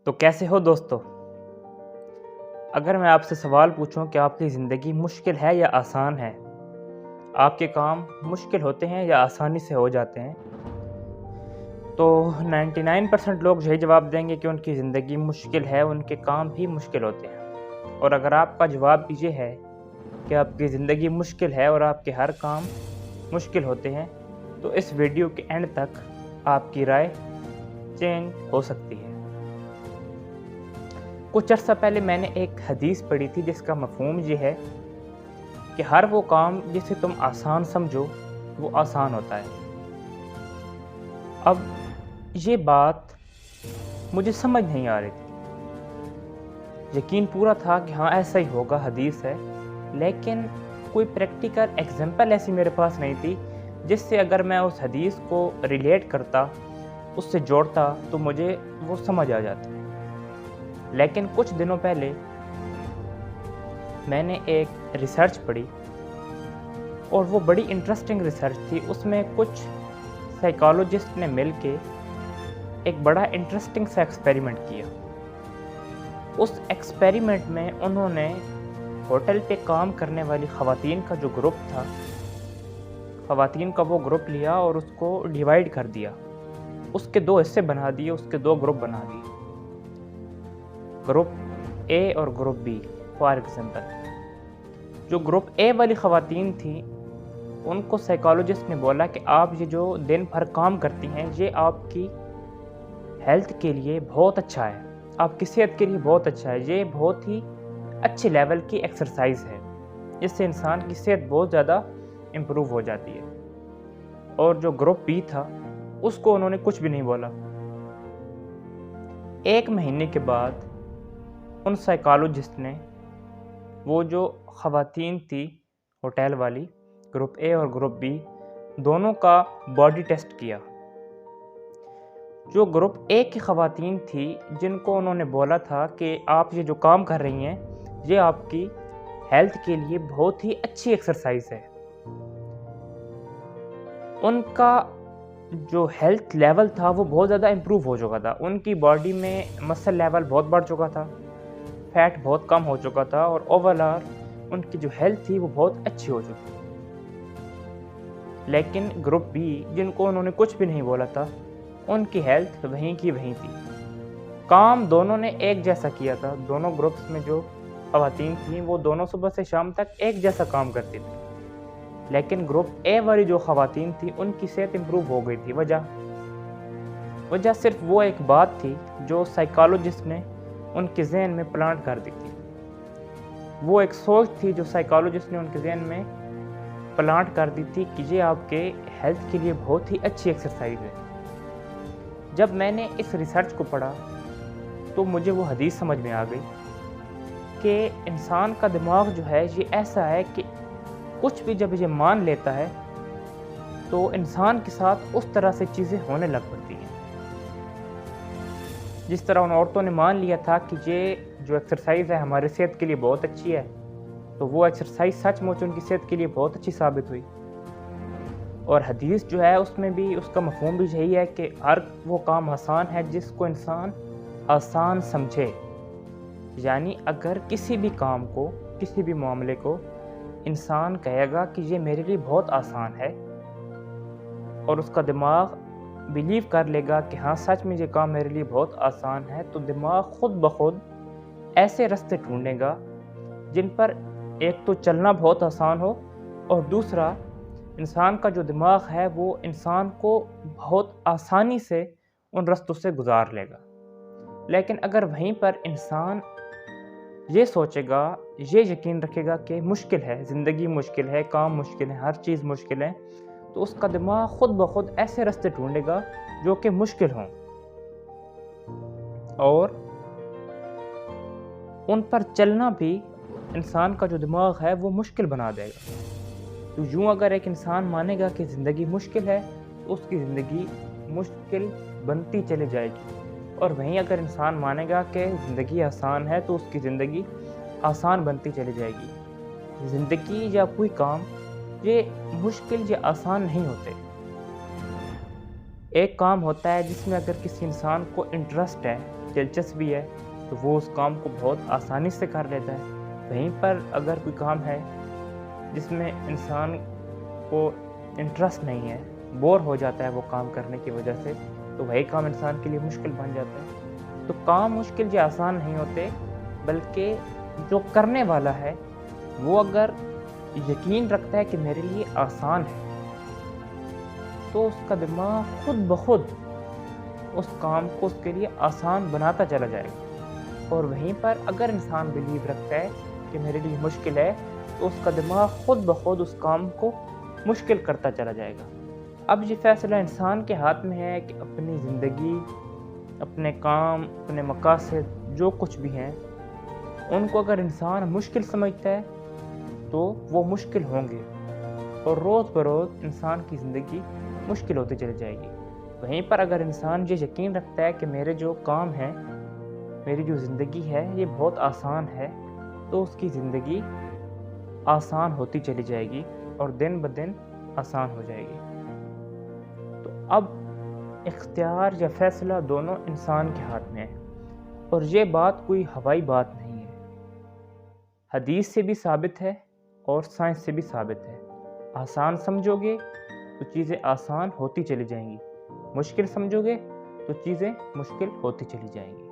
تو کیسے ہو دوستو؟ اگر میں آپ سے سوال پوچھوں کہ آپ کی زندگی مشکل ہے یا آسان ہے، آپ کے کام مشکل ہوتے ہیں یا آسانی سے ہو جاتے ہیں، تو 99% لوگ یہی جواب دیں گے کہ ان کی زندگی مشکل ہے، ان کے کام بھی مشکل ہوتے ہیں۔ اور اگر آپ کا جواب بھی یہ ہے کہ آپ کی زندگی مشکل ہے اور آپ کے ہر کام مشکل ہوتے ہیں، تو اس ویڈیو کے اینڈ تک آپ کی رائے چینج ہو سکتی ہے۔ کچھ عرصہ پہلے میں نے ایک حدیث پڑھی تھی جس کا مفہوم یہ ہے کہ ہر وہ کام جسے تم آسان سمجھو وہ آسان ہوتا ہے۔ اب یہ بات مجھے سمجھ نہیں آ رہی تھی، یقین پورا تھا کہ ہاں ایسا ہی ہوگا، حدیث ہے، لیکن کوئی پریکٹیکل ایگزامپل ایسی میرے پاس نہیں تھی جس سے اگر میں اس حدیث کو ریلیٹ کرتا، اس سے جوڑتا تو مجھے وہ سمجھ آ جاتا۔ لیکن کچھ دنوں پہلے میں نے ایک ریسرچ پڑھی اور وہ بڑی انٹرسٹنگ ریسرچ تھی۔ اس میں کچھ سائیکالوجسٹ نے مل کے ایک بڑا انٹرسٹنگ سا ایکسپیریمنٹ کیا۔ اس ایکسپیریمنٹ میں انہوں نے ہوٹل پہ کام کرنے والی خواتین کا جو گروپ تھا، خواتین کا وہ گروپ لیا اور اس کو ڈیوائیڈ کر دیا، اس کے دو حصے بنا دیے، اس کے دو گروپ بنا دیے، گروپ اے اور گروپ بی۔ فار ایگزامپل جو گروپ اے والی خواتین تھیں ان کو سائیکالوجسٹ نے بولا کہ آپ یہ جو دن بھر کام کرتی ہیں یہ آپ کی ہیلتھ کے لیے بہت اچھا ہے، آپ کی صحت کے لیے بہت اچھا ہے، یہ بہت ہی اچھے لیول کی ایکسرسائز ہے، جس سے انسان کی صحت بہت زیادہ امپروو ہو جاتی ہے۔ اور جو گروپ بی تھا اس کو انہوں نے کچھ بھی نہیں بولا۔ ایک مہینے کے بعد ان سائیکالوجسٹ نے وہ جو خواتین تھی ہوٹل والی، گروپ اے اور گروپ بی، دونوں کا باڈی ٹیسٹ کیا۔ جو گروپ اے کی خواتین تھی جن کو انہوں نے بولا تھا کہ آپ یہ جو کام کر رہی ہیں یہ آپ کی ہیلتھ کے لیے بہت ہی اچھی ایکسرسائز ہے، ان کا جو ہیلتھ لیول تھا وہ بہت زیادہ امپروو ہو چکا تھا، ان کی باڈی میں مسل لیول بہت بڑھ چکا تھا، فیٹ بہت کم ہو چکا تھا، اور اوور آل ان کی جو ہیلتھ تھی وہ بہت اچھی ہو چکی تھی۔ لیکن گروپ بی جن کو انہوں نے کچھ بھی نہیں بولا تھا، ان کی ہیلتھ وہیں کی وہیں تھی۔ کام دونوں نے ایک جیسا کیا تھا، دونوں گروپس میں جو خواتین تھیں وہ دونوں صبح سے شام تک ایک جیسا کام کرتی تھی، لیکن گروپ اے والی جو خواتین تھی ان کی صحت امپروو ہو گئی تھی۔ وجہ صرف وہ ایک بات تھی جو سائیکالوجسٹ نے ان کے ذہن میں پلانٹ کر دی تھی، وہ ایک سوچ تھی جو سائیکالوجسٹ نے ان کے ذہن میں پلانٹ کر دی تھی کہ یہ آپ کے ہیلتھ کے لیے بہت ہی اچھی ایکسرسائز ہے۔ جب میں نے اس ریسرچ کو پڑھا تو مجھے وہ حدیث سمجھ میں آ گئی کہ انسان کا دماغ جو ہے یہ ایسا ہے کہ کچھ بھی جب یہ مان لیتا ہے تو انسان کے ساتھ اس طرح سے چیزیں ہونے لگ پڑتی ہیں۔ جس طرح ان عورتوں نے مان لیا تھا کہ یہ جو ایکسرسائز ہے ہماری صحت کے لیے بہت اچھی ہے، تو وہ ایکسرسائز سچ مچ ان کی صحت کے لیے بہت اچھی ثابت ہوئی۔ اور حدیث جو ہے اس میں بھی اس کا مفہوم بھی یہی ہے کہ ہر وہ کام آسان ہے جس کو انسان آسان سمجھے، یعنی اگر کسی بھی کام کو، کسی بھی معاملے کو انسان کہے گا کہ یہ میرے لیے بہت آسان ہے اور اس کا دماغ بلیو کر لے گا کہ ہاں سچ میں یہ کام میرے لیے بہت آسان ہے، تو دماغ خود بخود ایسے راستے ڈھونڈے گا جن پر ایک تو چلنا بہت آسان ہو، اور دوسرا انسان کا جو دماغ ہے وہ انسان کو بہت آسانی سے ان رستوں سے گزار لے گا۔ لیکن اگر وہیں پر انسان یہ سوچے گا، یہ یقین رکھے گا کہ مشکل ہے، زندگی مشکل ہے، کام مشکل ہے، ہر چیز مشکل ہے، تو اس کا دماغ خود بخود ایسے راستے ڈھونڈے گا جو کہ مشکل ہوں اور ان پر چلنا بھی انسان کا جو دماغ ہے وہ مشکل بنا دے گا۔ تو یوں اگر ایک انسان مانے گا کہ زندگی مشکل ہے تو اس کی زندگی مشکل بنتی چلی جائے گی، اور وہیں اگر انسان مانے گا کہ زندگی آسان ہے تو اس کی زندگی آسان بنتی چلی جائے گی۔ زندگی یا کوئی کام یہ مشکل یا آسان نہیں ہوتے۔ ایک کام ہوتا ہے جس میں اگر کسی انسان کو انٹرسٹ ہے دلچسپی ہے تو وہ اس کام کو بہت آسانی سے کر لیتا ہے۔ وہیں پر اگر کوئی کام ہے جس میں انسان کو انٹرسٹ نہیں ہے، بور ہو جاتا ہے وہ کام کرنے کی وجہ سے، تو وہی کام انسان کے لیے مشکل بن جاتا ہے۔ تو کام مشکل یا آسان نہیں ہوتے، بلکہ جو کرنے والا ہے وہ اگر یقین رکھتا ہے کہ میرے لیے آسان ہے، تو اس کا دماغ خود بخود اس کام کو اس کے لیے آسان بناتا چلا جائے گا۔ اور وہیں پر اگر انسان بلیو رکھتا ہے کہ میرے لیے مشکل ہے، تو اس کا دماغ خود بخود اس کام کو مشکل کرتا چلا جائے گا۔ اب یہ فیصلہ انسان کے ہاتھ میں ہے کہ اپنی زندگی، اپنے کام، اپنے مقاصد جو کچھ بھی ہیں، ان کو اگر انسان مشکل سمجھتا ہے تو وہ مشکل ہوں گے، اور روز بروز انسان کی زندگی مشکل ہوتی چلی جائے گی۔ وہیں پر اگر انسان یہ یقین رکھتا ہے کہ میرے جو کام ہیں، میری جو زندگی ہے یہ بہت آسان ہے، تو اس کی زندگی آسان ہوتی چلی جائے گی اور دن بدن آسان ہو جائے گی۔ تو اب اختیار یا فیصلہ دونوں انسان کے ہاتھ میں ہے، اور یہ بات کوئی ہوائی بات نہیں ہے، حدیث سے بھی ثابت ہے اور سائنس سے بھی ثابت ہے۔ آسان سمجھو گے تو چیزیں آسان ہوتی چلی جائیں گی، مشکل سمجھو گے تو چیزیں مشکل ہوتی چلی جائیں گی۔